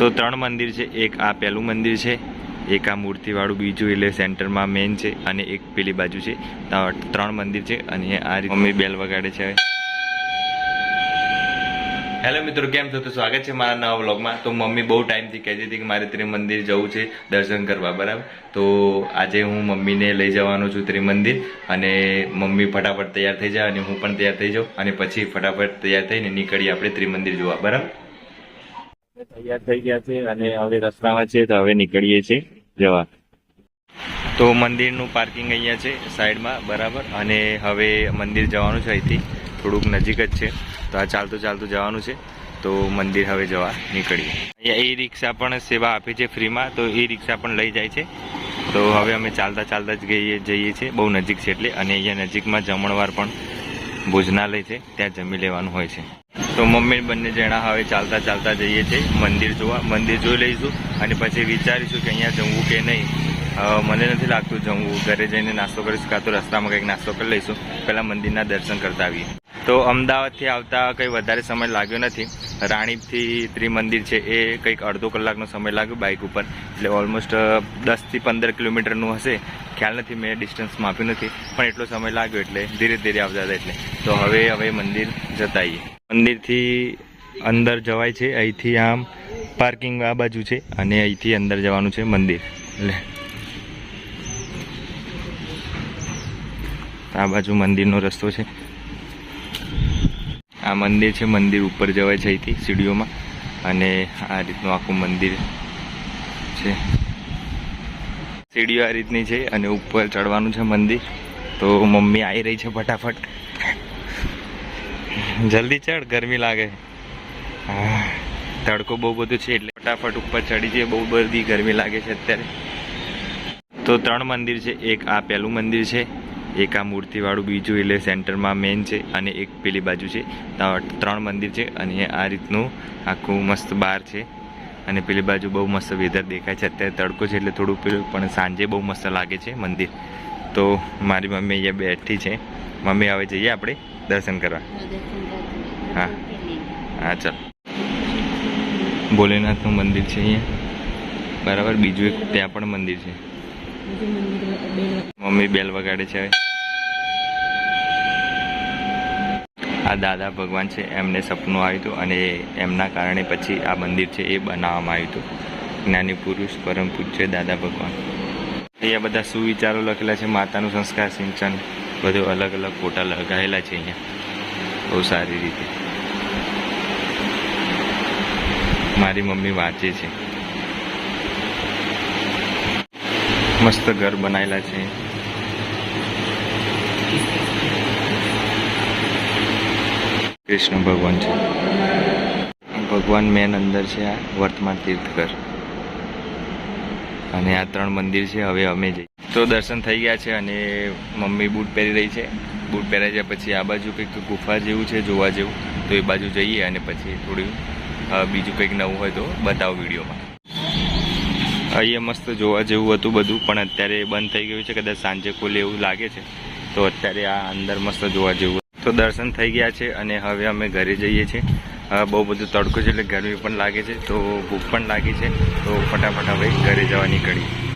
તો ત્રણ મંદિર છે, એક આ પહેલું મંદિર છે, એક આ મૂર્તિવાળું બીજું એટલે સેન્ટરમાં મેઇન છે, અને એક પેલી બાજુ છે. ત્રણ મંદિર છે. અને આ રીતે મમ્મી બેલ વગાડે છે. હેલો મિત્રો, કેમ છો? તો સ્વાગત છે મારા નવા વ્લોગમાં. તો મમ્મી બહુ ટાઈમથી કહેતી હતી કે મારે ત્રિમંદિર જવું છે દર્શન કરવા, બરાબર. તો આજે હું મમ્મીને લઈ જવાનો છું ત્રિમંદિર, અને મમ્મી ફટાફટ તૈયાર થઈ જાય અને હું પણ તૈયાર થઈ જાઉં, અને પછી ફટાફટ તૈયાર થઈને નીકળીએ આપણે ત્રિમંદિર જોવા, બરાબર. તૈયાર થઈ ગયા છે અને હવે રસ્તામાં છે, તો હવે નીકળીએ છીએ જવા. તો મંદિરનું પાર્કિંગ અહીંયા છે સાઈડમાં, બરાબર. અને હવે મંદિર જવાનું છે, અહીંથી થોડુંક નજીક જ છે. તો આ ચાલતું ચાલતું જવાનું છે. તો મંદિર હવે જવા નીકળીએ. અહીંયા ઈ રિક્ષા પણ સેવા આપી છે ફ્રીમાં, તો ઈ રિક્ષા પણ લઈ જાય છે. તો હવે અમે ચાલતા ચાલતા જ જઈએ છીએ, બહુ નજીક છે એટલે. અને અહીંયા નજીકમાં જમણવાર પણ ભોજનાલય છે, ત્યાં જમી લેવાનું હોય છે. તો મમ્મી બંને જણા હવે ચાલતા ચાલતા જઈએ છીએ મંદિર જોવા. મંદિર જોઈ લઈશું અને પછી વિચારીશું કે અહીંયા જમવું કે નહીં. મને નથી લાગતું જમવું, ઘરે જઈને નાસ્તો કરીશું, કાં તો રસ્તામાં કંઈક નાસ્તો કરી લઈશું. પહેલાં મંદિરના દર્શન કરતા આવીએ. તો અમદાવાદથી આવતા કંઈ વધારે સમય લાગ્યો નથી. રાણીપથી ત્રિમંદિર છે એ કંઈક અડધો કલાકનો સમય લાગ્યો બાઇક ઉપર, એટલે ઓલમોસ્ટ 10 થી 15 કિલોમીટરનું હશે, ખ્યાલ નથી, મેં ડિસ્ટન્સ માપ્યું નથી, પણ એટલો સમય લાગ્યો એટલે ધીરે ધીરે આવતા હતા એટલે. તો હવે મંદિર જતા આવીએ. મંદિરથી અંદર જવાય છે, અહીંથી આમ પાર્કિંગ આ બાજુ છે, અને અહીંથી અંદર જવાનું છે મંદિર. એટલે આ બાજુ મંદિરનો રસ્તો છે. આ મંદિર છે, મંદિર ઉપર જવાય છે અહીંથી સીડીઓમાં, અને આ રીતનું આખું મંદિર છે. સીડીઓ આ રીતની છે અને ઉપર ચડવાનું છે મંદિર. તો મમ્મી આવી રહી છે, ફટાફટ જલ્દી ચડ, ગરમી લાગે. હા, તડકો બહુ બધું છે એટલે ફટાફટ ઉપર ચડી જઈએ, બહુ બધી ગરમી લાગે છે અત્યારે. તો ત્રણ મંદિર છે, એક આ પહેલું મંદિર છે, એક આ મૂર્તિવાળું બીજું એટલે સેન્ટરમાં મેઇન છે, અને એક પેલી બાજુ છે. ત્રણ મંદિર છે. અને આ રીતનું આખું મસ્ત બહાર છે, અને પેલી બાજુ બહુ મસ્ત વેધર દેખાય છે. અત્યારે તડકો છે એટલે થોડું પેલું, પણ સાંજે બહુ મસ્ત લાગે છે મંદિર. તો મારી મમ્મી અહીંયા બેઠી છે. મમ્મી હવે જઈએ આપણે દર્શન કરવા. હા હા, ચાલ. ભોલેનાથનું મંદિર છે અહીંયા, બરાબર. બીજું એક ત્યાં પણ મંદિર છે. મમ્મી બેલ વગાડે છે. આ દાદા ભગવાન છે, એમને સપનું આવ્યું હતું, અને એમના કારણે પછી આ મંદિર છે એ બનાવવામાં આવ્યું હતું. જ્ઞાની પુરુષ પરમ પૂજ્ય દાદા ભગવાન. અહીંયા બધા સુવિચારો લખેલા છે, માતાનું સંસ્કાર સિંચન, બધું અલગ અલગ ફોટા લગાવેલા છે અહીંયા બહુ સારી રીતે. મારી મમ્મી વાંચે છે. મસ્ત ઘર બનાવેલા છે. કૃષ્ણ ભગવાન છે. ભગવાન મેન અંદર છે. આ વર્તમાન તીર્થઘર, અને આ ત્રણ મંદિર છે. હવે અમે જઈએ. તો દર્શન થઈ ગયા છે, અને મમ્મી બૂટ પહેરી રહી છે. બૂટ પહેરાઈ જાય પછી આ બાજુ કંઈક ગુફા જેવું છે જોવા જેવું, તો એ બાજુ જઈએ, અને પછી થોડું બીજું કંઈક નવું હોય તો બતાવો વિડીયોમાં. અહીંયા મસ્ત જોવા જેવું હતું બધું, પણ અત્યારે બંધ થઈ ગયું છે, કદાચ સાંજે ખોલે એવું લાગે છે. તો અત્યારે આ અંદર મસ્ત જોવા જેવું. તો દર્શન થઈ ગયા છે, અને હવે અમે ઘરે જઈએ છીએ. બહુ બધું તડકો છે એટલે ગરમી પણ લાગે છે, તો ભૂખ પણ લાગી છે. તો ફટાફટ હવે ઘરે જવા નીકળીએ.